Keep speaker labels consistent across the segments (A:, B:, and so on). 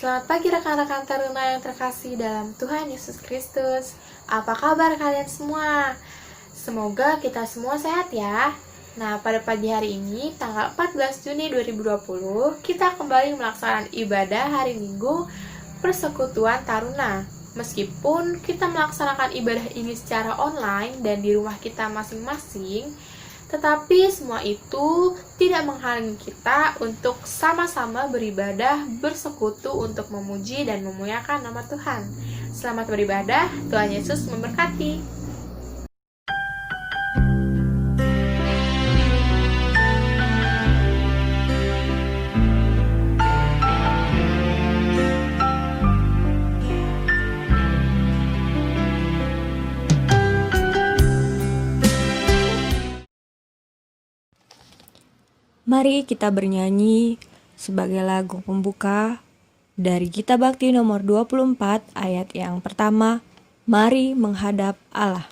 A: Selamat pagi rekan-rekan Taruna yang terkasih dalam Tuhan Yesus Kristus. Apa kabar kalian semua? Semoga kita semua sehat ya. Nah, pada pagi hari ini, tanggal 14 Juni 2020, kita kembali melaksanakan ibadah hari Minggu Persekutuan Taruna. Meskipun kita melaksanakan ibadah ini secara online dan di rumah kita masing-masing, tetapi semua itu tidak menghalangi kita untuk sama-sama beribadah, bersekutu untuk memuji dan memuliakan nama Tuhan. Selamat beribadah, Tuhan Yesus memberkati.
B: Mari kita bernyanyi sebagai lagu pembuka dari Kitab Bakti nomor 24 ayat yang pertama, Mari Menghadap Allah.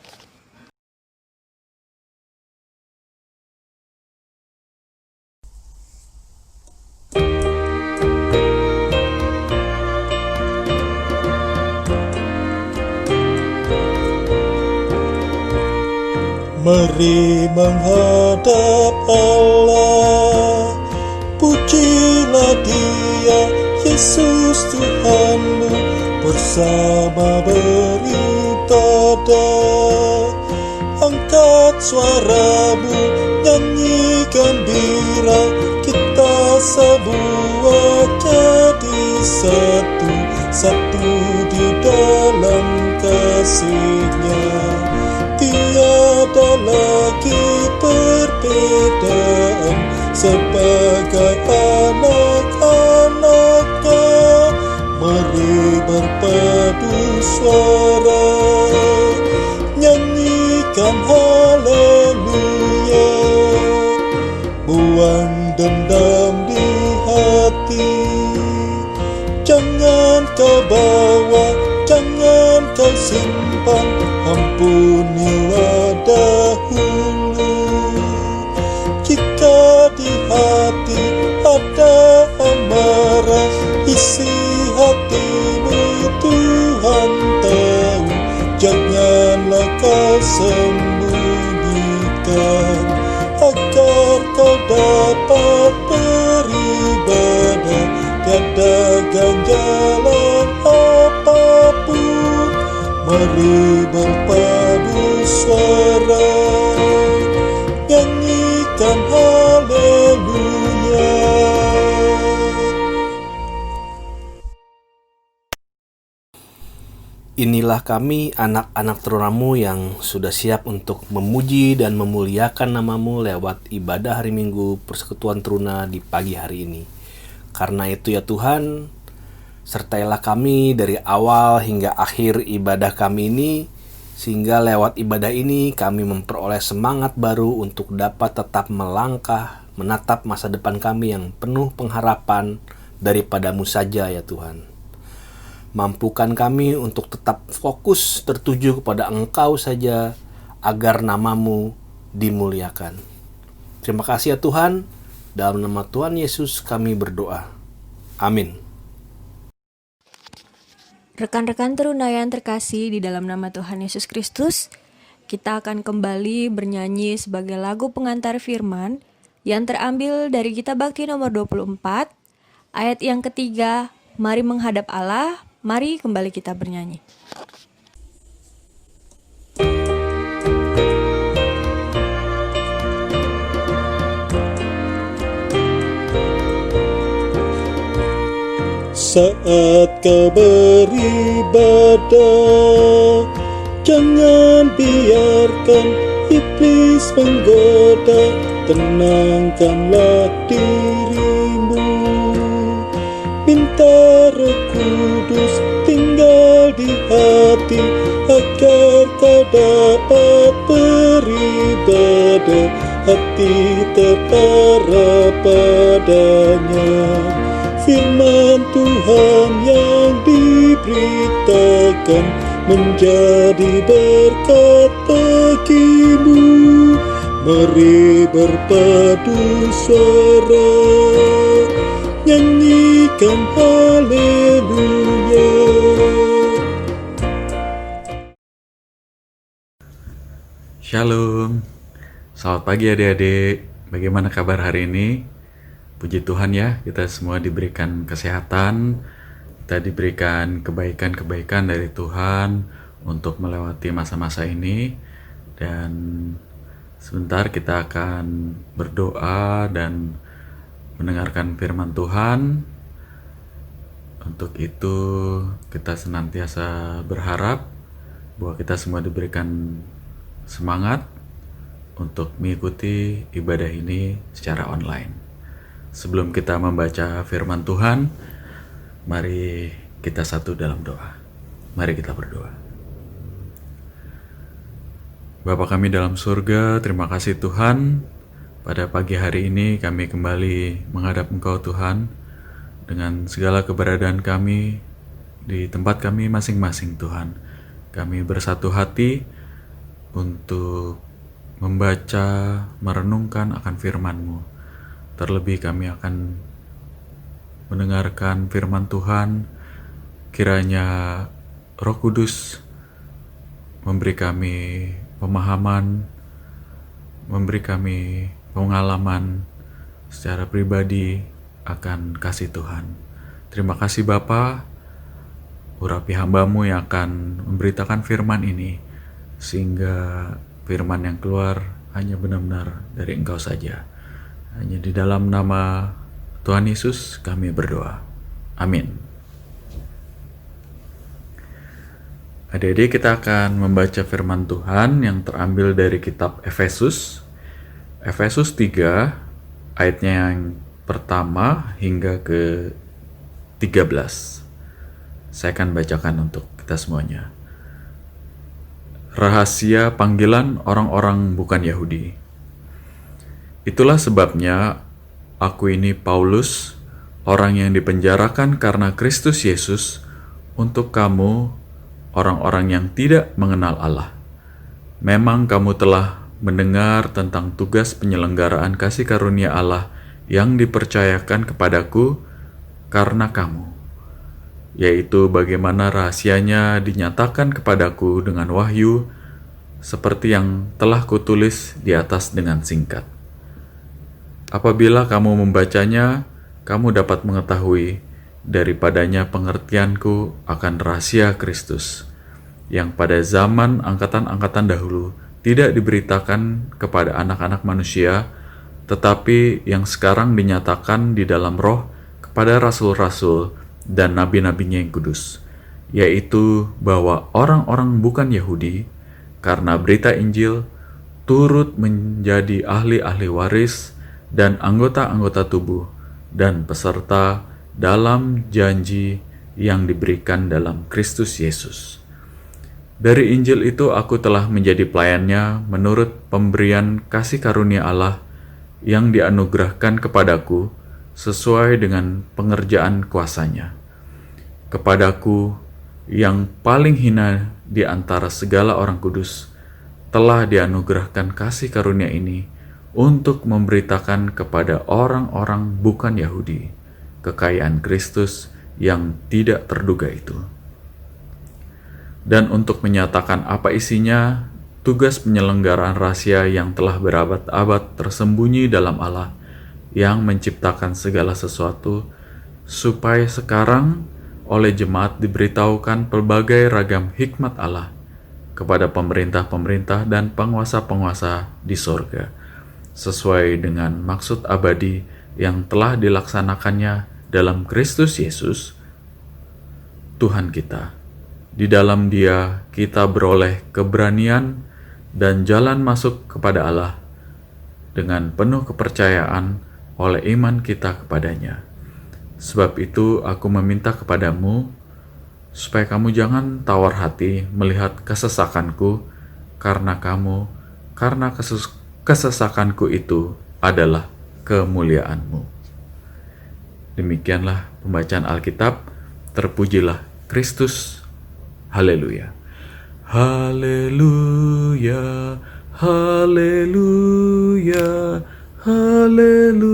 C: Mari menghadap Allah, pujilah Dia, Yesus Tuhanmu, bersama beribadah. Angkat suaramu, nyanyi gembira, kita semua jadi satu di dalam kasih-Nya. Tiada lagi perbedaan, sebagai anak-anak-Nya. Mari berpadu suara, nyanyikan haleluya. Buang dendam di hati, jangan kau bawa, jangan kau simpan, ampunilah dahulu. Jika di hati ada amarah, isi hatimu Tuhan tahu, janganlah kau sembunyikan, agar kau dapat beribadah, tiada ganjalan apapun. Mari berpadu suara, nyanyikan haleluya.
D: Inilah kami, anak-anak Tarunamu yang sudah siap untuk memuji dan memuliakan nama-Mu lewat ibadah hari Minggu Persekutuan Taruna di pagi hari ini. Karena itu ya Tuhan, sertailah kami dari awal hingga akhir ibadah kami ini, sehingga lewat ibadah ini kami memperoleh semangat baru untuk dapat tetap melangkah, menatap masa depan kami yang penuh pengharapan daripada-Mu saja ya Tuhan. Mampukan kami untuk tetap fokus tertuju kepada Engkau saja, agar nama-Mu dimuliakan. Terima kasih ya Tuhan, dalam nama Tuhan Yesus kami berdoa. Amin.
B: Rekan-rekan Taruna yang terkasih di dalam nama Tuhan Yesus Kristus, kita akan kembali bernyanyi sebagai lagu pengantar firman yang terambil dari Kitab Bakti nomor 24, ayat yang ketiga, Mari Menghadap Allah. Mari kembali kita bernyanyi.
C: Saat kau beribadah, jangan biarkan iblis menggoda, tenangkanlah dirimu. Minta Roh Kudus tinggal di hati, agar kau dapat beribadah, hati terarah padanya. Firman Tuhan yang diberitakan menjadi berkat bagimu. Mari berpadu suara, nyanyikan haleluya.
E: Shalom, selamat pagi adik-adik. Bagaimana kabar hari ini? Puji Tuhan ya, kita semua diberikan kesehatan, kita diberikan kebaikan-kebaikan dari Tuhan untuk melewati masa-masa ini. Dan sebentar kita akan berdoa dan mendengarkan firman Tuhan. Untuk itu kita senantiasa berharap bahwa kita semua diberikan semangat untuk mengikuti ibadah ini secara online. Sebelum kita membaca firman Tuhan, mari kita satu dalam doa. Mari kita berdoa. Bapa kami dalam surga, terima kasih Tuhan. Pada pagi hari ini kami kembali menghadap Engkau Tuhan, dengan segala keberadaan kami di tempat kami masing-masing Tuhan. Kami bersatu hati untuk membaca, merenungkan akan firman-Mu. Terlebih kami akan mendengarkan firman Tuhan, kiranya Roh Kudus memberi kami pemahaman, memberi kami pengalaman secara pribadi akan kasih Tuhan. Terima kasih Bapa, urapi hamba-Mu yang akan memberitakan firman ini, sehingga firman yang keluar hanya benar-benar dari Engkau saja. Hanya di dalam nama Tuhan Yesus kami berdoa. Amin. Adik-adik, kita akan membaca firman Tuhan yang terambil dari kitab Efesus. Efesus 3, ayatnya yang pertama hingga ke 13. Saya akan bacakan untuk kita semuanya. Rahasia panggilan orang-orang bukan Yahudi. Itulah sebabnya aku ini Paulus, orang yang dipenjarakan karena Kristus Yesus, untuk kamu, orang-orang yang tidak mengenal Allah. Memang kamu telah mendengar tentang tugas penyelenggaraan kasih karunia Allah yang dipercayakan kepadaku karena kamu, yaitu bagaimana rahasianya dinyatakan kepadaku dengan wahyu, seperti yang telah kutulis di atas dengan singkat. Apabila kamu membacanya, kamu dapat mengetahui daripadanya pengertianku akan rahasia Kristus, yang pada zaman angkatan-angkatan dahulu tidak diberitakan kepada anak-anak manusia, tetapi yang sekarang dinyatakan di dalam roh kepada rasul-rasul dan nabi-nabinya yang kudus, yaitu bahwa orang-orang bukan Yahudi, karena berita Injil, turut menjadi ahli-ahli waris dan anggota-anggota tubuh dan peserta dalam janji yang diberikan dalam Kristus Yesus. Dari Injil itu aku telah menjadi pelayannya menurut pemberian kasih karunia Allah yang dianugerahkan kepadaku sesuai dengan pengerjaan kuasanya. Kepadaku yang paling hina di antara segala orang kudus telah dianugerahkan kasih karunia ini untuk memberitakan kepada orang-orang bukan Yahudi kekayaan Kristus yang tidak terduga itu, dan untuk menyatakan apa isinya tugas penyelenggaraan rahasia yang telah berabad-abad tersembunyi dalam Allah yang menciptakan segala sesuatu, supaya sekarang oleh jemaat diberitahukan pelbagai ragam hikmat Allah kepada pemerintah-pemerintah dan penguasa-penguasa di sorga, sesuai dengan maksud abadi yang telah dilaksanakannya dalam Kristus Yesus, Tuhan kita. Di dalam Dia kita beroleh keberanian dan jalan masuk kepada Allah dengan penuh kepercayaan oleh iman kita kepadanya. Sebab itu aku meminta kepadamu, supaya kamu jangan tawar hati melihat kesesakanku, karena kesesakanku itu adalah kemuliaanmu. Demikianlah pembacaan Alkitab. Terpujilah Kristus. Haleluya. Haleluya. Haleluya. Haleluya.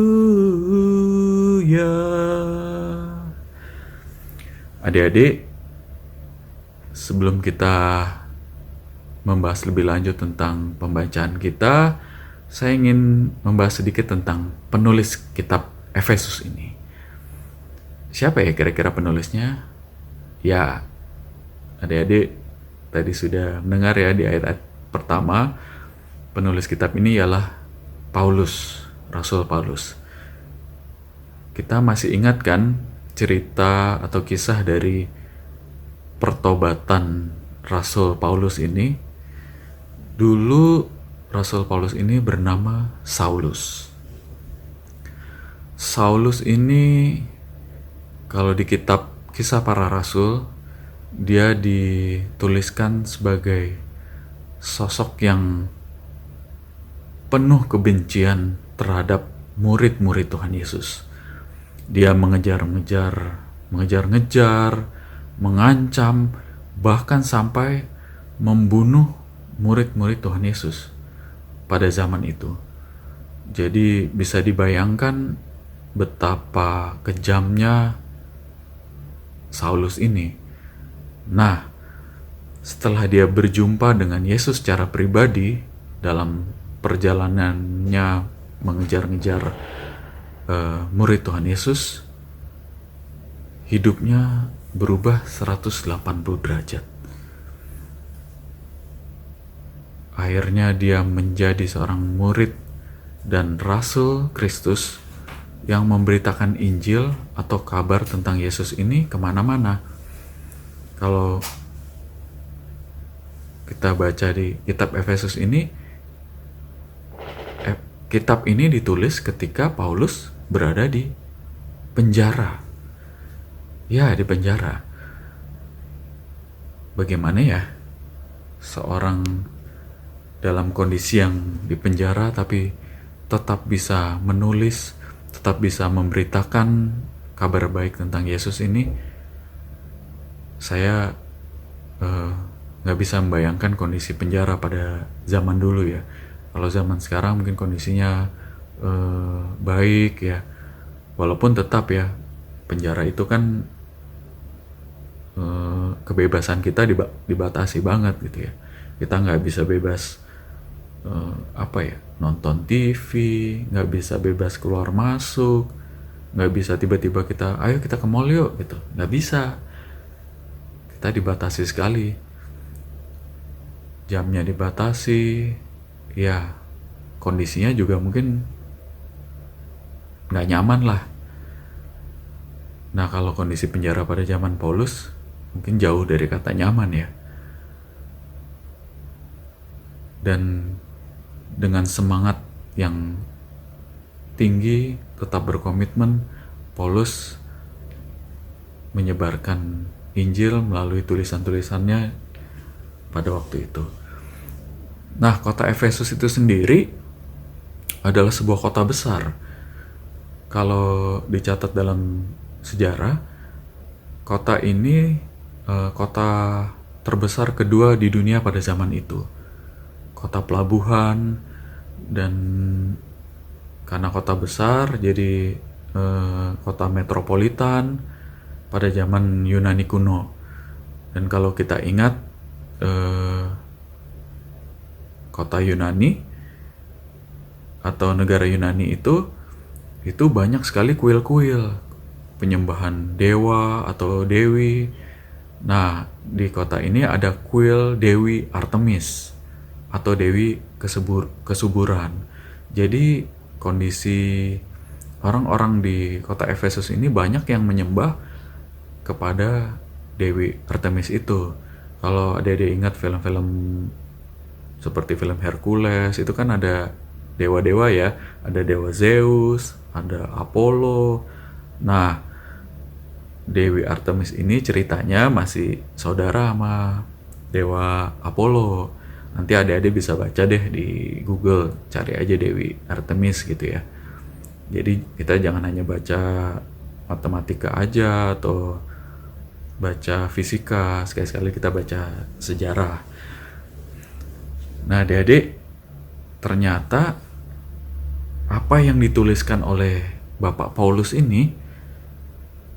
E: adik-adik, sebelum kita membahas lebih lanjut tentang pembacaan kita, saya ingin membahas sedikit tentang penulis kitab Efesus ini. Siapa ya kira-kira penulisnya? Ya, adik-adik tadi sudah mendengar ya di ayat-ayat pertama, penulis kitab ini ialah Paulus, Rasul Paulus. Kita masih ingat kan cerita atau kisah dari pertobatan Rasul Paulus ini? Dulu Rasul Paulus ini bernama Saulus. Saulus ini kalau di kitab Kisah Para Rasul, dia dituliskan sebagai sosok yang penuh kebencian terhadap murid-murid Tuhan Yesus. Dia mengejar-ngejar, mengancam, bahkan sampai membunuh murid-murid Tuhan Yesus pada zaman itu. Jadi bisa dibayangkan betapa kejamnya Saulus ini. Nah, setelah dia berjumpa dengan Yesus secara pribadi dalam perjalanannya mengejar-ngejar murid Tuhan Yesus, hidupnya berubah 180 derajat. Akhirnya dia menjadi seorang murid dan rasul Kristus yang memberitakan Injil atau kabar tentang Yesus ini kemana-mana. Kalau kita baca di kitab Efesus ini, kitab ini ditulis ketika Paulus berada di penjara. Ya, di penjara. Bagaimana ya seorang dalam kondisi yang di penjara tapi tetap bisa menulis, tetap bisa memberitakan kabar baik tentang Yesus ini? Saya nggak bisa membayangkan kondisi penjara pada zaman dulu ya. Kalau zaman sekarang mungkin kondisinya baik ya, walaupun tetap ya penjara itu kan kebebasan kita dibatasi banget gitu ya. Kita nggak bisa bebas nonton TV, nggak bisa bebas keluar masuk, nggak bisa tiba-tiba ayo kita ke mall yuk gitu, nggak bisa. Kita dibatasi sekali, jamnya dibatasi, ya kondisinya juga mungkin nggak nyaman lah. Nah, kalau kondisi penjara pada zaman Paulus mungkin jauh dari kata nyaman ya. Dan dengan semangat yang tinggi, tetap berkomitmen, Paulus menyebarkan Injil melalui tulisan-tulisannya pada waktu itu. Nah, kota Efesus itu sendiri adalah sebuah kota besar. Kalau dicatat dalam sejarah, kota ini kota terbesar kedua di dunia pada zaman itu. Kota pelabuhan, dan karena kota besar jadi kota metropolitan pada zaman Yunani kuno. Dan kalau kita ingat kota Yunani atau negara Yunani itu banyak sekali kuil-kuil penyembahan dewa atau dewi. Nah, di kota ini ada kuil Dewi Artemis atau Dewi Kesuburan. Jadi kondisi orang-orang di kota Efesus ini banyak yang menyembah kepada Dewi Artemis itu. Kalau ada ingat film-film seperti film Hercules, itu kan ada dewa-dewa ya, ada dewa Zeus, ada Apollo. Nah, Dewi Artemis ini ceritanya masih saudara sama dewa Apollo. Nanti adik-adik bisa baca deh di Google, cari aja Dewi Artemis gitu ya. Jadi kita jangan hanya baca matematika aja atau baca fisika, sekali-sekali kita baca sejarah. Nah, adik-adik, ternyata apa yang dituliskan oleh Bapak Paulus ini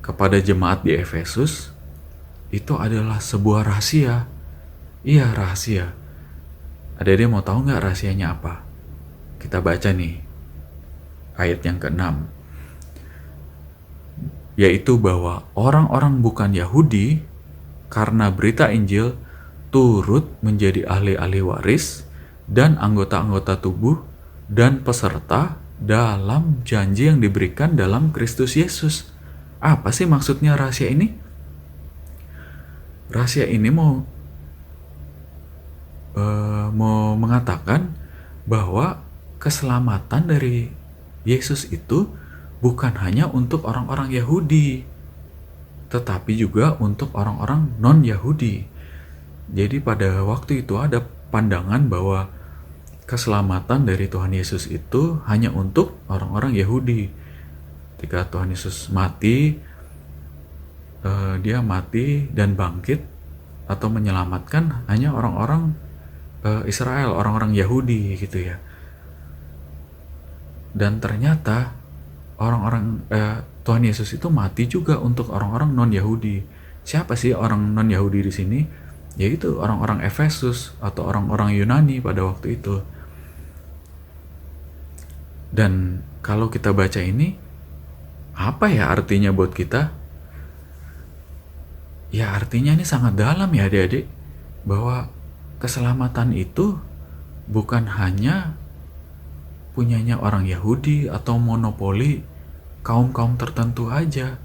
E: kepada jemaat di Efesus itu adalah sebuah rahasia. Iya, rahasia. Adik-adik mau tahu nggak rahasianya apa? Kita baca nih ayat yang ke-6, yaitu bahwa orang-orang bukan Yahudi karena berita Injil turut menjadi ahli-ahli waris dan anggota-anggota tubuh dan peserta dalam janji yang diberikan dalam Kristus Yesus. Apa sih maksudnya rahasia ini? Rahasia ini mau mengatakan bahwa keselamatan dari Yesus itu bukan hanya untuk orang-orang Yahudi, tetapi juga untuk orang-orang non-Yahudi. Jadi pada waktu itu ada pandangan bahwa keselamatan dari Tuhan Yesus itu hanya untuk orang-orang Yahudi. Ketika Tuhan Yesus mati, dia mati dan bangkit atau menyelamatkan hanya orang-orang Israel, orang-orang Yahudi gitu ya. Dan ternyata Tuhan Yesus itu mati juga untuk orang-orang non-Yahudi. Siapa sih orang non-Yahudi di sini? Yaitu orang-orang Efesus atau orang-orang Yunani pada waktu itu. Dan kalau kita baca ini, apa ya artinya buat kita? Ya artinya ini sangat dalam ya adik-adik, bahwa keselamatan itu bukan hanya punyanya orang Yahudi atau monopoli kaum-kaum tertentu aja,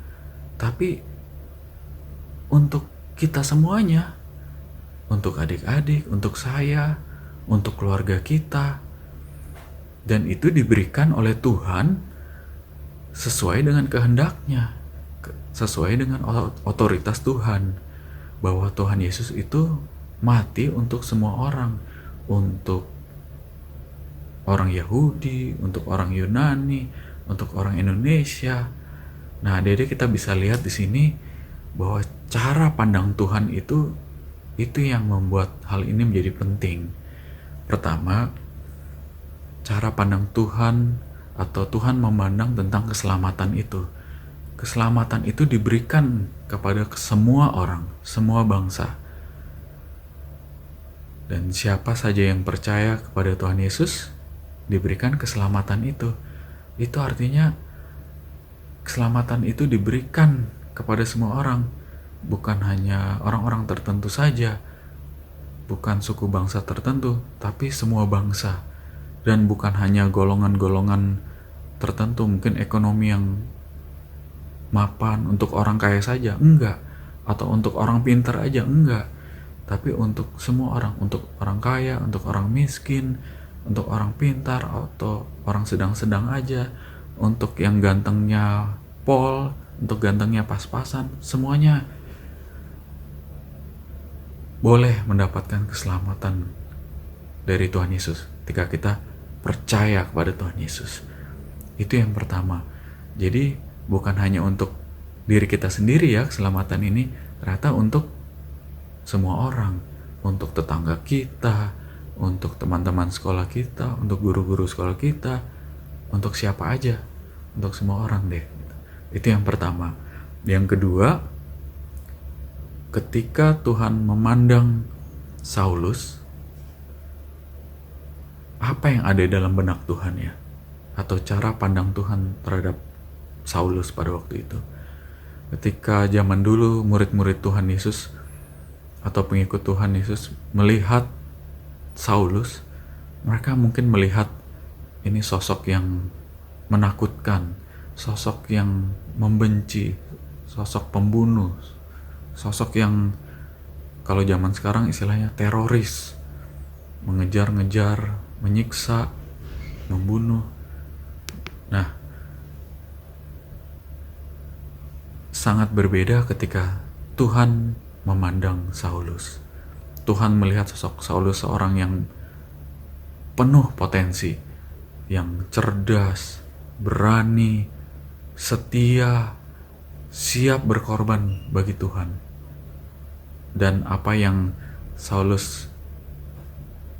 E: tapi untuk kita semuanya, untuk adik-adik, untuk saya, untuk keluarga kita. Dan itu diberikan oleh Tuhan sesuai dengan kehendaknya, sesuai dengan otoritas Tuhan, bahwa Tuhan Yesus itu mati untuk semua orang, untuk orang Yahudi, untuk orang Yunani, untuk orang Indonesia. Nah, jadi kita bisa lihat di sini bahwa cara pandang Tuhan itu yang membuat hal ini menjadi penting. Pertama, cara pandang Tuhan atau Tuhan memandang tentang keselamatan itu. Keselamatan itu diberikan kepada semua orang, semua bangsa. Dan siapa saja yang percaya kepada Tuhan Yesus diberikan keselamatan itu. Itu artinya keselamatan itu diberikan kepada semua orang, bukan hanya orang-orang tertentu saja, bukan suku bangsa tertentu, tapi semua bangsa. Dan bukan hanya golongan-golongan tertentu, mungkin ekonomi yang mapan untuk orang kaya saja, enggak, atau untuk orang pintar aja, enggak, tapi untuk semua orang, untuk orang kaya, untuk orang miskin, untuk orang pintar atau orang sedang-sedang aja, untuk yang gantengnya pol, untuk gantengnya pas-pasan, semuanya boleh mendapatkan keselamatan dari Tuhan Yesus ketika kita percaya kepada Tuhan Yesus. Itu yang pertama. Jadi bukan hanya untuk diri kita sendiri ya keselamatan ini, ternyata untuk semua orang, untuk tetangga kita, untuk teman-teman sekolah kita, untuk guru-guru sekolah kita, untuk siapa aja, untuk semua orang deh. Itu yang pertama. Yang kedua, ketika Tuhan memandang Saulus, apa yang ada dalam benak Tuhan ya? Atau cara pandang Tuhan terhadap Saulus pada waktu itu. Ketika zaman dulu murid-murid Tuhan Yesus atau pengikut Tuhan Yesus melihat Saulus, mereka mungkin melihat ini sosok yang menakutkan, sosok yang membenci, sosok pembunuh, sosok yang kalau zaman sekarang istilahnya teroris, mengejar-ngejar, menyiksa, membunuh. Nah, sangat berbeda ketika Tuhan memandang Saulus. Tuhan melihat sosok Saulus seorang yang penuh potensi, yang cerdas, berani, setia, siap berkorban bagi Tuhan. Dan apa yang Saulus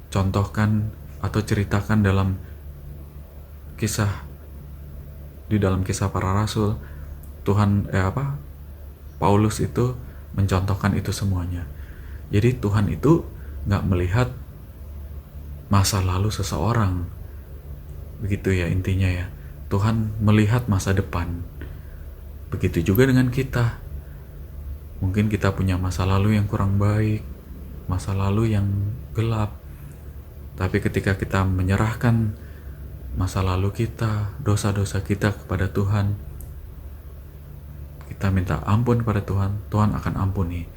E: contohkan atau ceritakan di dalam kisah para rasul, Paulus itu mencontohkan itu semuanya. Jadi Tuhan itu nggak melihat masa lalu seseorang, begitu ya intinya ya. Tuhan melihat masa depan. Begitu juga dengan kita. Mungkin kita punya masa lalu yang kurang baik, masa lalu yang gelap. Tapi ketika kita menyerahkan masa lalu kita, dosa-dosa kita kepada Tuhan, kita minta ampun kepada Tuhan, Tuhan akan ampuni.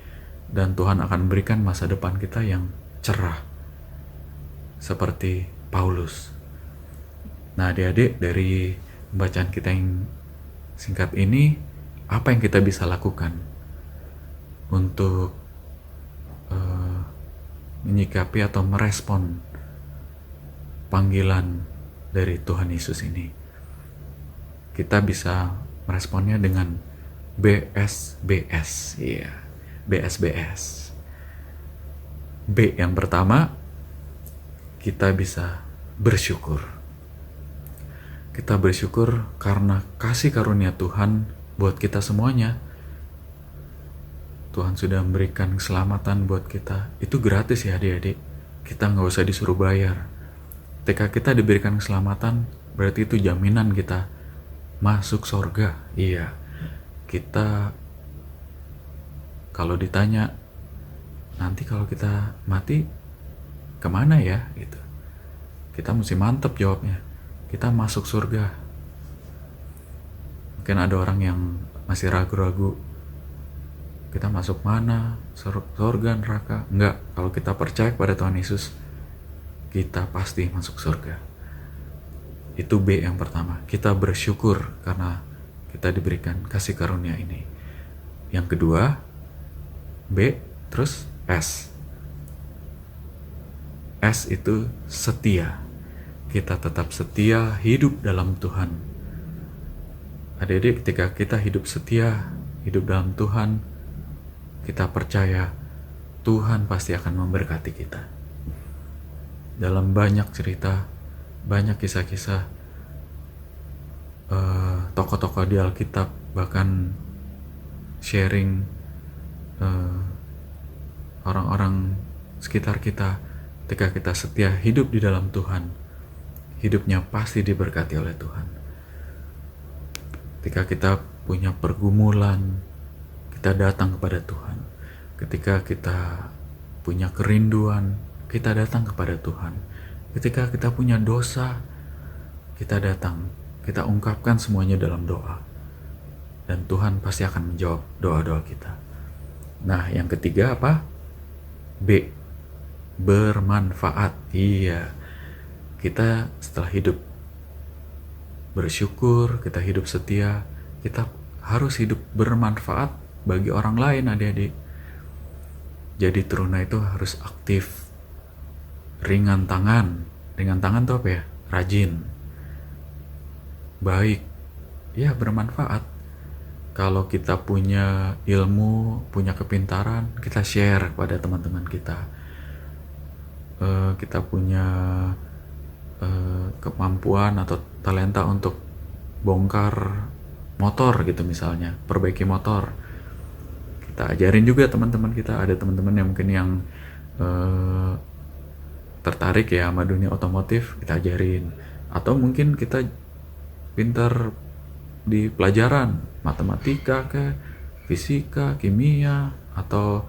E: Dan Tuhan akan berikan masa depan kita yang cerah. Seperti Paulus. Nah adik-adik, dari bacaan kita yang singkat ini, apa yang kita bisa lakukan untuk menyikapi atau merespon panggilan dari Tuhan Yesus ini? Kita bisa meresponnya dengan BSBS. Iya, BSBS. B yang pertama, kita bisa bersyukur. Kita bersyukur karena kasih karunia Tuhan buat kita semuanya. Tuhan sudah memberikan keselamatan buat kita. Itu gratis ya adik-adik. Kita nggak usah disuruh bayar. Ketika kita diberikan keselamatan, berarti itu jaminan kita masuk surga. Iya. Kita kalau ditanya, nanti kalau kita mati kemana ya? Gitu. Kita mesti mantep jawabnya. Kita masuk surga. Mungkin ada orang yang masih ragu-ragu. Kita masuk mana? Surga, neraka? Enggak. Kalau kita percaya kepada Tuhan Yesus, kita pasti masuk surga. Itu B yang pertama. Kita bersyukur karena kita diberikan kasih karunia ini. Yang kedua, B, terus S. S itu setia. Kita tetap setia hidup dalam Tuhan. Adik-adik, ketika kita hidup setia, hidup dalam Tuhan, kita percaya Tuhan pasti akan memberkati kita. Dalam banyak cerita, banyak kisah-kisah tokoh-tokoh di Alkitab bahkan sharing orang-orang sekitar kita, ketika kita setia hidup di dalam Tuhan, hidupnya pasti diberkati oleh Tuhan. Ketika kita punya pergumulan, kita datang kepada Tuhan. Ketika kita punya kerinduan, kita datang kepada Tuhan. Ketika kita punya dosa, kita datang, kita ungkapkan semuanya dalam doa. Dan Tuhan pasti akan menjawab doa-doa kita. Nah, yang ketiga apa? B. Bermanfaat. Iya. Kita setelah hidup bersyukur, kita hidup setia, kita harus hidup bermanfaat bagi orang lain, adik-adik. Jadi teruna itu harus aktif, ringan tangan. Ringan tangan itu apa ya? Rajin, baik, ya bermanfaat. Kalau kita punya ilmu, punya kepintaran, kita share kepada teman-teman kita. Kita punya kemampuan atau talenta untuk bongkar motor gitu misalnya, perbaiki motor, kita ajarin juga teman-teman kita. Ada teman-teman yang mungkin yang tertarik ya sama dunia otomotif, kita ajarin. Atau mungkin kita pintar di pelajaran matematika ke fisika, kimia, atau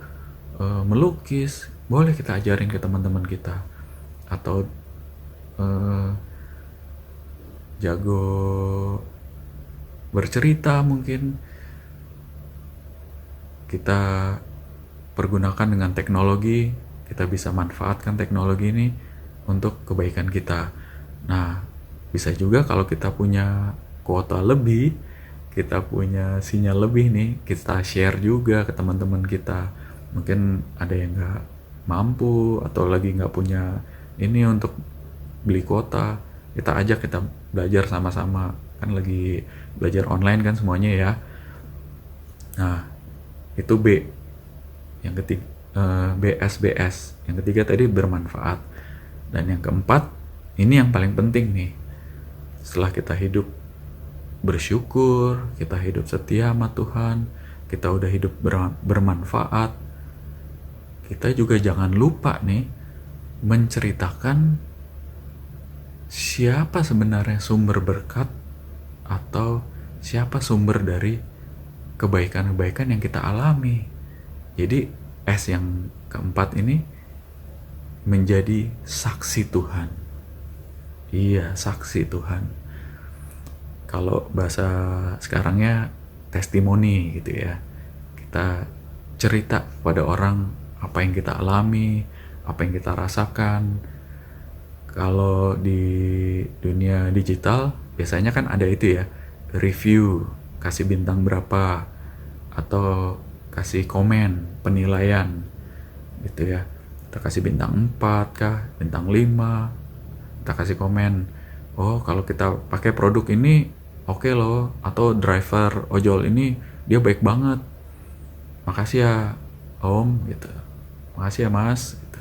E: melukis, boleh kita ajarin ke teman-teman kita. Atau jago bercerita, mungkin kita pergunakan dengan teknologi, kita bisa manfaatkan teknologi ini untuk kebaikan kita. Nah, bisa juga kalau kita punya kuota lebih, kita punya sinyal lebih nih, kita share juga ke teman-teman kita. Mungkin ada yang nggak mampu atau lagi nggak punya ini untuk beli kuota, kita ajak, kita belajar sama-sama, kan lagi belajar online kan semuanya ya. Nah, itu B. Yang ketiga BSBS. Yang ketiga tadi bermanfaat. Dan yang keempat, ini yang paling penting nih. Setelah kita hidup bersyukur, kita hidup setia sama Tuhan, kita udah hidup bermanfaat, kita juga jangan lupa nih menceritakan siapa sebenarnya sumber berkat atau siapa sumber dari kebaikan-kebaikan yang kita alami. Jadi S yang keempat ini menjadi saksi Tuhan. Iya, saksi Tuhan. Kalau bahasa sekarangnya testimoni gitu ya. Kita cerita kepada orang apa yang kita alami, apa yang kita rasakan. Kalau di dunia digital biasanya kan ada itu ya, review, kasih bintang berapa, atau kasih komen, penilaian gitu ya. Kita kasih bintang 4 kah, bintang 5, kita kasih komen, oh kalau kita pakai produk ini oke loh, atau driver ojol ini dia baik banget, makasih ya om gitu, makasih ya mas gitu.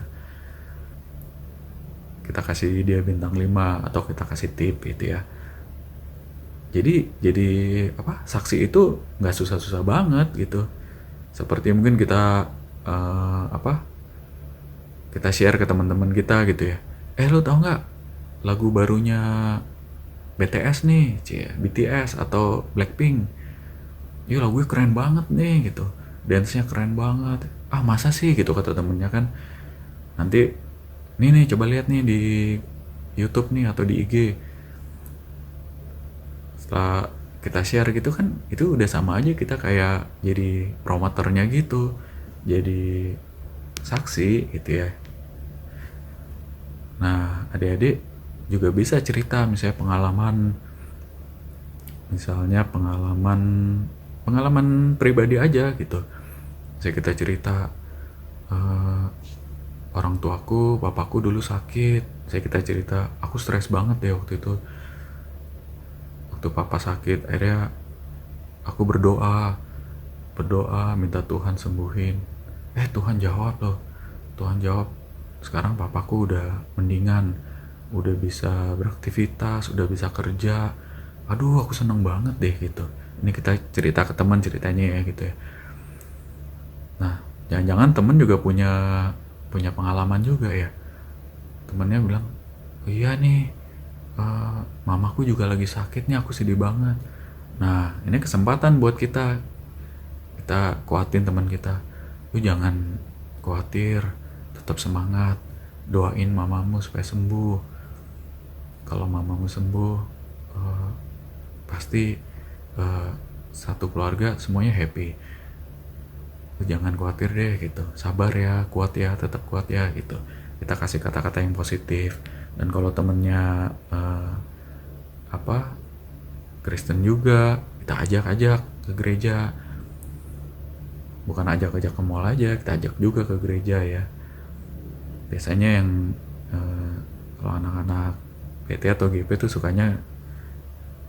E: Kita kasih dia bintang 5 atau kita kasih tip gitu ya. Jadi apa, saksi itu nggak susah-susah banget gitu. Seperti mungkin kita kita share ke teman-teman kita gitu ya, lo tau nggak lagu barunya BTS nih, BTS atau Blackpink, ya lagunya keren banget nih gitu, dance-nya keren banget. Ah masa sih gitu, kata temennya kan. Nanti nih coba lihat nih di YouTube nih atau di IG. Setelah kita share gitu kan, itu udah sama aja kita kayak jadi promotornya gitu, jadi saksi gitu ya. Nah adik-adik juga bisa cerita misalnya pengalaman pribadi aja gitu. Misalnya kita cerita, orang tuaku, bapakku dulu sakit. Saya kita cerita, aku stres banget deh waktu itu. Waktu papa sakit, akhirnya aku berdoa minta Tuhan sembuhin. Tuhan jawab loh. Tuhan jawab. Sekarang papaku udah mendingan, udah bisa beraktivitas, udah bisa kerja. Aduh, aku seneng banget deh gitu. Ini kita cerita ke teman ceritanya ya gitu ya. Nah, jangan-jangan temen juga punya pengalaman juga ya. Temennya bilang, oh, iya nih, mamaku juga lagi sakit nih, aku sedih banget. Nah, ini kesempatan buat kita kuatin teman kita. Lu jangan khawatir, tetap semangat, doain mamamu supaya sembuh. Kalau mamamu sembuh, pasti satu keluarga semuanya happy. Jangan khawatir deh gitu, sabar ya, kuat ya, tetap kuat ya gitu. Kita kasih kata-kata yang positif. Dan kalau temennya Kristen juga, kita ajak ke gereja. Bukan ajak ke mall aja, kita ajak juga ke gereja ya. Biasanya yang kalau anak-anak PT atau GP tuh sukanya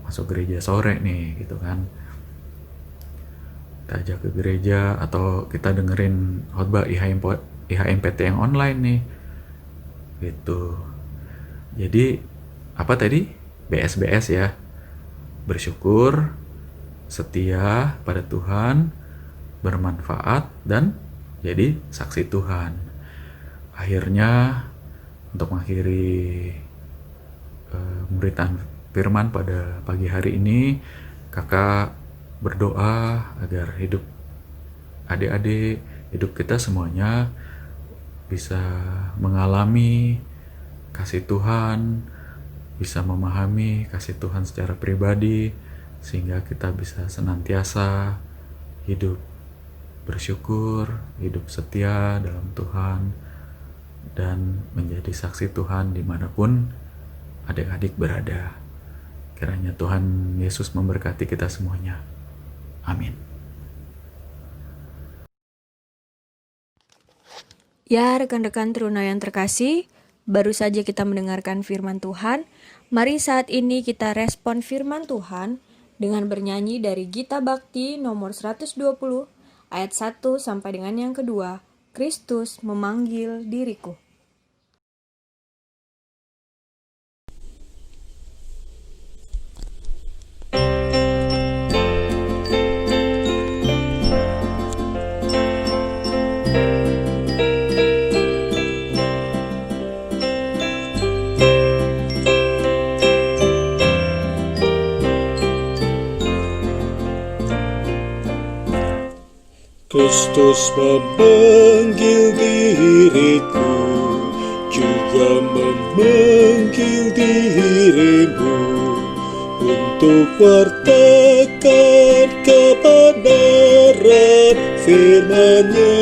E: masuk gereja sore nih gitu kan. Kita ajak ke gereja atau kita dengerin khotbah IHMPT yang online nih gitu. Jadi apa tadi? BSBS ya, bersyukur, setia pada Tuhan, bermanfaat, dan jadi saksi Tuhan. Akhirnya untuk mengakhiri pemberitaan firman pada pagi hari ini, kakak berdoa agar hidup adik-adik, hidup kita semuanya bisa mengalami kasih Tuhan, bisa memahami kasih Tuhan secara pribadi, sehingga kita bisa senantiasa hidup bersyukur, hidup setia dalam Tuhan, dan menjadi saksi Tuhan dimanapun adik-adik berada. Kiranya Tuhan Yesus memberkati kita semuanya. Amin.
B: Ya, rekan-rekan Teruna yang terkasih, baru saja kita mendengarkan firman Tuhan. Mari saat ini kita respon firman Tuhan dengan bernyanyi dari Gita Bakti nomor 120 ayat 1 sampai dengan yang kedua, Kristus memanggil diriku.
C: Kristus memanggil diriku, juga memanggil dirimu, untuk wartakan kebenaran firman-Nya.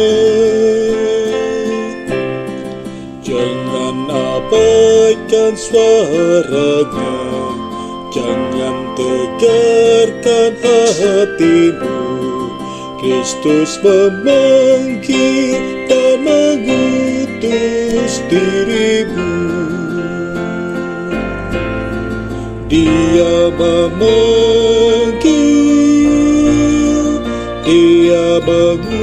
C: Jangan abaikan suaranya, jangan tegarkan hatimu. Kristus memanggil dan mengutus dirimu. Dia memanggil, Dia mengutus,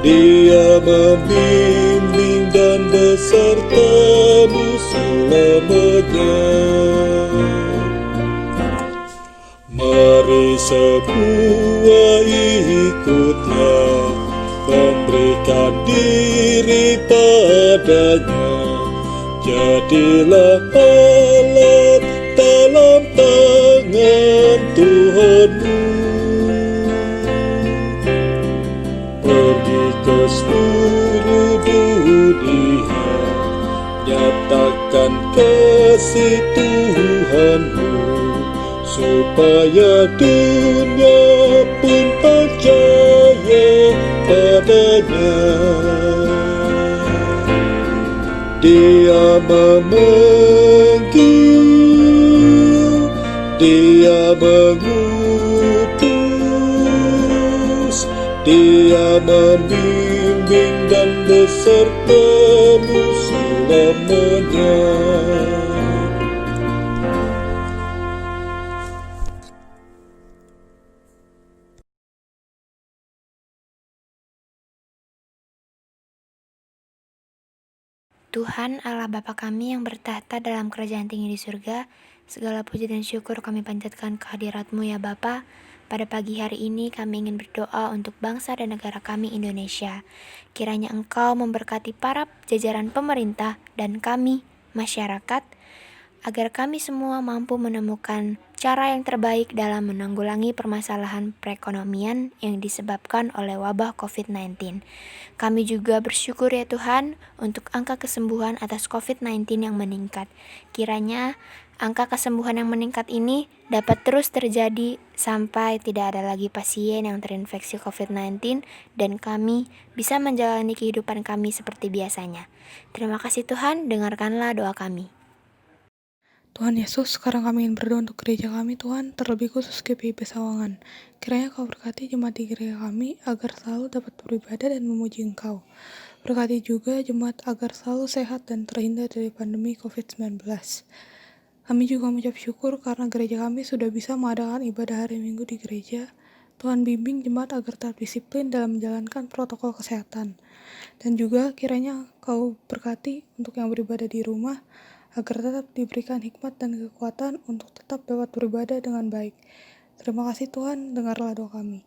C: Dia membimbing dan besertamu selamanya. Mari semua ikutlah, memberikan diri padanya. Jadilah alat dalam tangan Tuhanmu. Pergi ke seluruh dunia, nyatakan kasih Tuhanmu, supaya dunia pun percaya padanya. Dia memanggil, Dia mengutus, Dia membimbing dan besertamu selamanya.
F: Tuhan Allah Bapa kami yang bertahta dalam kerajaan tinggi di surga, segala puji dan syukur kami panjatkan kehadirat-Mu ya Bapa. Pada pagi hari ini kami ingin berdoa untuk bangsa dan negara kami Indonesia. Kiranya Engkau memberkati para jajaran pemerintah dan kami, masyarakat, agar kami semua mampu menemukan cara yang terbaik dalam menanggulangi permasalahan perekonomian yang disebabkan oleh wabah COVID-19. Kami juga bersyukur ya Tuhan untuk angka kesembuhan atas COVID-19 yang meningkat. Kiranya angka kesembuhan yang meningkat ini dapat terus terjadi sampai tidak ada lagi pasien yang terinfeksi COVID-19 dan kami bisa menjalani kehidupan kami seperti biasanya. Terima kasih Tuhan, dengarkanlah doa kami.
G: Tuhan Yesus, sekarang kami ingin berdoa untuk gereja kami, Tuhan, terlebih khusus GPIB Sawangan. Kiranya Kau berkati jemaat di gereja kami agar selalu dapat beribadah dan memuji Engkau. Berkati juga jemaat agar selalu sehat dan terhindar dari pandemi COVID-19. Kami juga mengucap syukur karena gereja kami sudah bisa mengadakan ibadah hari Minggu di gereja. Tuhan bimbing jemaat agar tetap disiplin dalam menjalankan protokol kesehatan. Dan juga kiranya Kau berkati untuk yang beribadah di rumah, agar tetap diberikan hikmat dan kekuatan untuk tetap dapat beribadah dengan baik. Terima kasih Tuhan, dengarlah doa kami.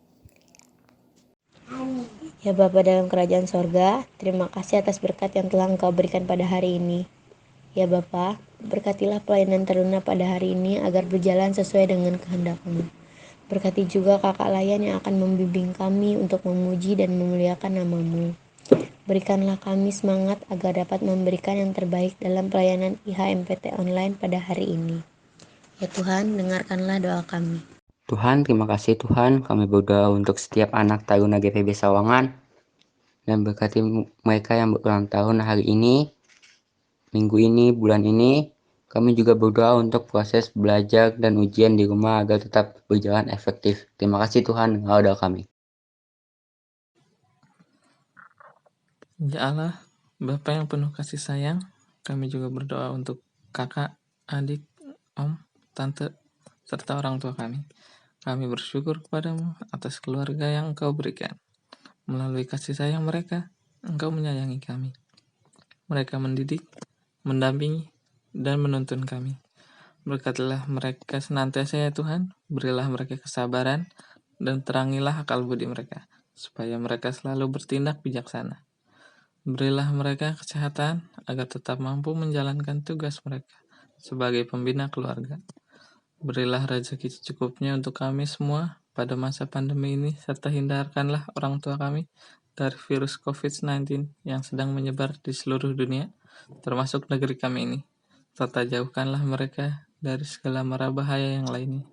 H: Ya Bapa dalam kerajaan sorga, terima kasih atas berkat yang telah Engkau berikan pada hari ini. Ya Bapa, berkatilah pelayanan teruna pada hari ini agar berjalan sesuai dengan kehendak-Mu. Berkati juga kakak layan yang akan membimbing kami untuk memuji dan memuliakan nama-Mu. Berikanlah kami semangat agar dapat memberikan yang terbaik dalam pelayanan IHMPT online pada hari ini. Ya Tuhan, dengarkanlah doa kami.
I: Tuhan, terima kasih Tuhan, kami berdoa untuk setiap anak taruna GPIB Sawangan dan berkati mereka yang berulang tahun hari ini, minggu ini, bulan ini. Kami juga berdoa untuk proses belajar dan ujian di rumah agar tetap berjalan efektif. Terima kasih Tuhan, dengar doa kami.
J: Ya Allah, Bapa yang penuh kasih sayang, kami juga berdoa untuk kakak, adik, om, tante, serta orang tua kami. Kami bersyukur kepadamu atas keluarga yang Engkau berikan. Melalui kasih sayang mereka, Engkau menyayangi kami. Mereka mendidik, mendampingi, dan menuntun kami. Berkatilah mereka senantiasa ya Tuhan, berilah mereka kesabaran, dan terangilah akal budi mereka, supaya mereka selalu bertindak bijaksana. Berilah mereka kesehatan agar tetap mampu menjalankan tugas mereka sebagai pembina keluarga. Berilah rezeki secukupnya untuk kami semua pada masa pandemi ini, serta hindarkanlah orang tua kami dari virus COVID-19 yang sedang menyebar di seluruh dunia, termasuk negeri kami ini, serta jauhkanlah mereka dari segala mara bahaya yang lainnya.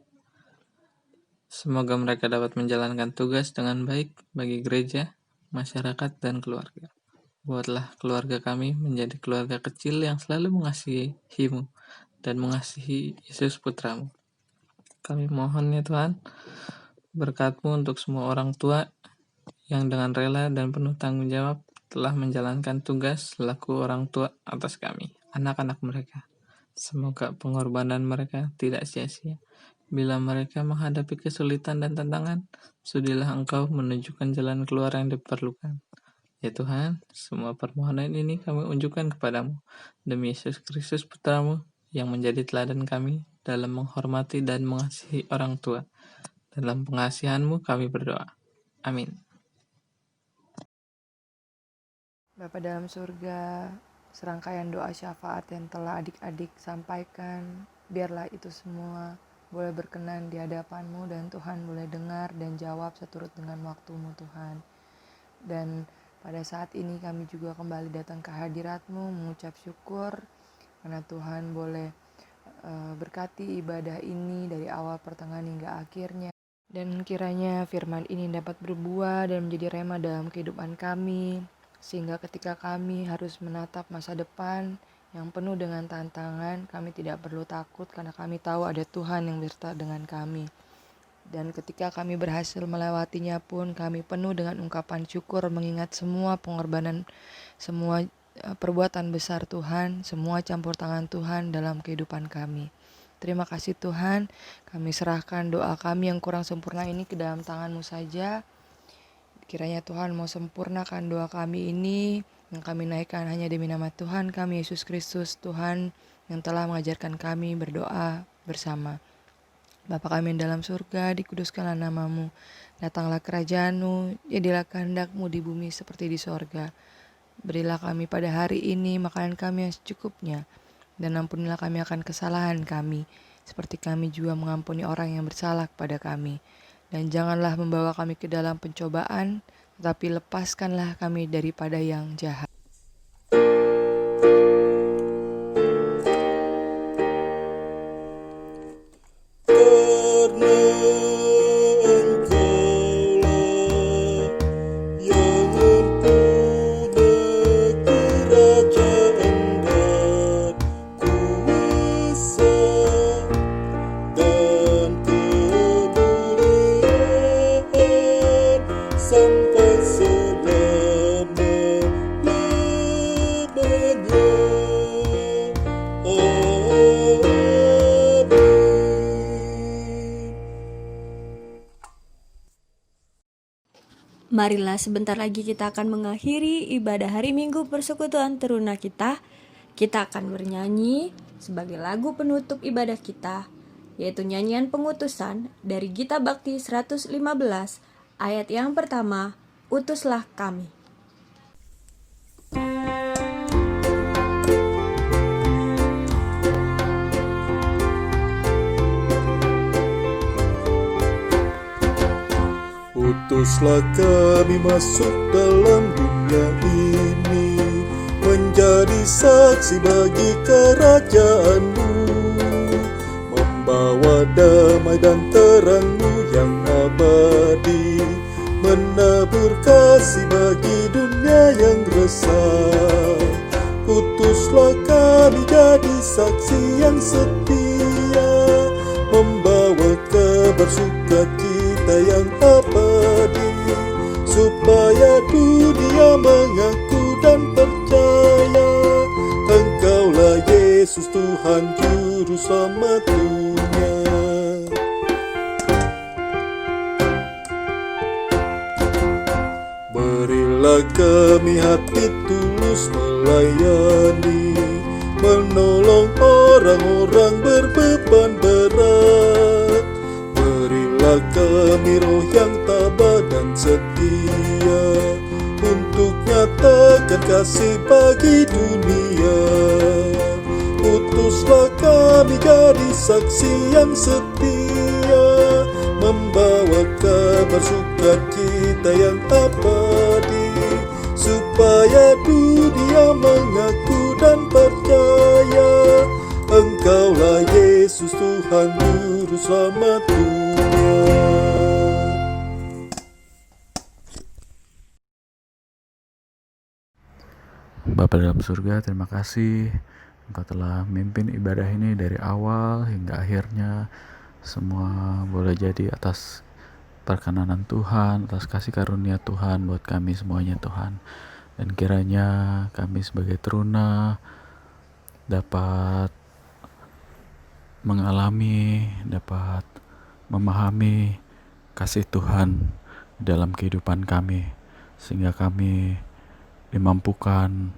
J: Semoga mereka dapat menjalankan tugas dengan baik bagi gereja, masyarakat, dan keluarga. Buatlah keluarga kami menjadi keluarga kecil yang selalu mengasihi-Mu dan mengasihi Yesus Putramu. Kami mohon ya Tuhan, berkat-Mu untuk semua orang tua yang dengan rela dan penuh tanggung jawab telah menjalankan tugas selaku orang tua atas kami, anak-anak mereka. Semoga pengorbanan mereka tidak sia-sia. Bila mereka menghadapi kesulitan dan tantangan, sudilah Engkau menunjukkan jalan keluar yang diperlukan. Ya Tuhan, semua permohonan ini kami unjukkan kepadamu, demi Yesus Kristus Putramu, yang menjadi teladan kami dalam menghormati dan mengasihi orang tua. Dalam pengasihan-Mu kami berdoa. Amin.
K: Bapa dalam surga, serangkaian doa syafaat yang telah adik-adik sampaikan, biarlah itu semua boleh berkenan di hadapan-Mu dan Tuhan boleh dengar dan jawab seturut dengan waktu-Mu Tuhan. Dan pada saat ini kami juga kembali datang ke hadirat-Mu mengucap syukur karena Tuhan boleh berkati ibadah ini dari awal pertengahan hingga akhirnya. Dan kiranya firman ini dapat berbuah dan menjadi rema dalam kehidupan kami, sehingga ketika kami harus menatap masa depan yang penuh dengan tantangan, kami tidak perlu takut karena kami tahu ada Tuhan yang beserta dengan kami. Dan ketika kami berhasil melewatinya pun, kami penuh dengan ungkapan syukur mengingat semua pengorbanan, semua perbuatan besar Tuhan, semua campur tangan Tuhan dalam kehidupan kami. Terima kasih Tuhan, kami serahkan doa kami yang kurang sempurna ini ke dalam tangan-Mu saja. Kiranya Tuhan mau sempurnakan doa kami ini, yang kami naikkan hanya demi nama Tuhan kami Yesus Kristus, Tuhan yang telah mengajarkan kami berdoa bersama. Bapa kami yang dalam surga, dikuduskanlah nama-Mu, datanglah kerajaan-Mu, jadilah kehendak-Mu di bumi seperti di sorga. Berilah kami pada hari ini makanan kami yang secukupnya, dan ampunilah kami akan kesalahan kami, seperti kami juga mengampuni orang yang bersalah kepada kami. Dan janganlah membawa kami ke dalam pencobaan, tetapi lepaskanlah kami daripada yang jahat.
C: Karena Engkaulah yang mempunyai kerajaan dan kuasa dan kemuliaan sampai selama-lamanya.
B: Marilah sebentar lagi kita akan mengakhiri ibadah hari Minggu persekutuan teruna kita. Kita akan bernyanyi sebagai lagu penutup ibadah kita, yaitu nyanyian pengutusan dari Gita Bakti 115, ayat yang pertama, Utuslah Kami.
C: Utuslah kami masuk dalam dunia ini, menjadi saksi bagi kerajaan-Mu, membawa damai dan terang-Mu yang abadi, menabur kasih bagi dunia yang resah. Utuslah kami jadi saksi yang setia, membawa kabar sukacita yang abadi, supaya dunia mengaku dan percaya Engkaulah Yesus Tuhan Juru Selamat dunia. Berilah kami hati tulus melayani, menolong orang-orang berbeban berat. Berilah kami roh yang tabah dan setia, untuk nyatakan kasih bagi dunia. Utuslah kami jadi saksi yang setia, membawa bersukacita yang abadi, supaya dunia mengaku dan percaya Engkaulah Yesus Tuhan Juru Selamat dunia.
E: Bapa dalam surga, terima kasih Engkau telah memimpin ibadah ini dari awal hingga akhirnya. Semua boleh jadi atas perkenanan Tuhan, atas kasih karunia Tuhan buat kami semuanya Tuhan. Dan kiranya kami sebagai teruna dapat mengalami, dapat memahami kasih Tuhan dalam kehidupan kami, sehingga kami dimampukan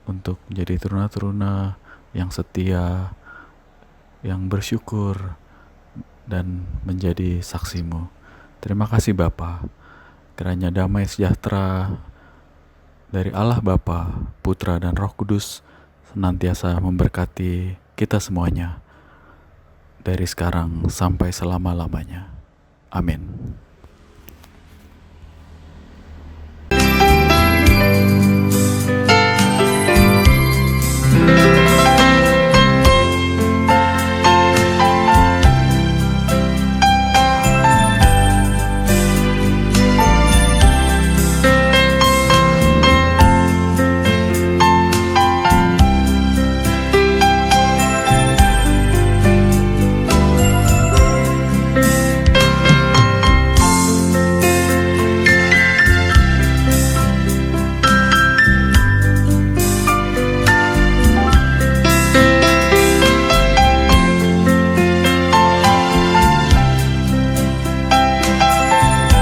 E: untuk menjadi teruna-teruna yang setia, yang bersyukur, dan menjadi saksimu. Terima kasih Bapa. Kiranya damai sejahtera dari Allah Bapa, Putra, dan Roh Kudus senantiasa memberkati kita semuanya dari sekarang sampai selama-lamanya. Amin.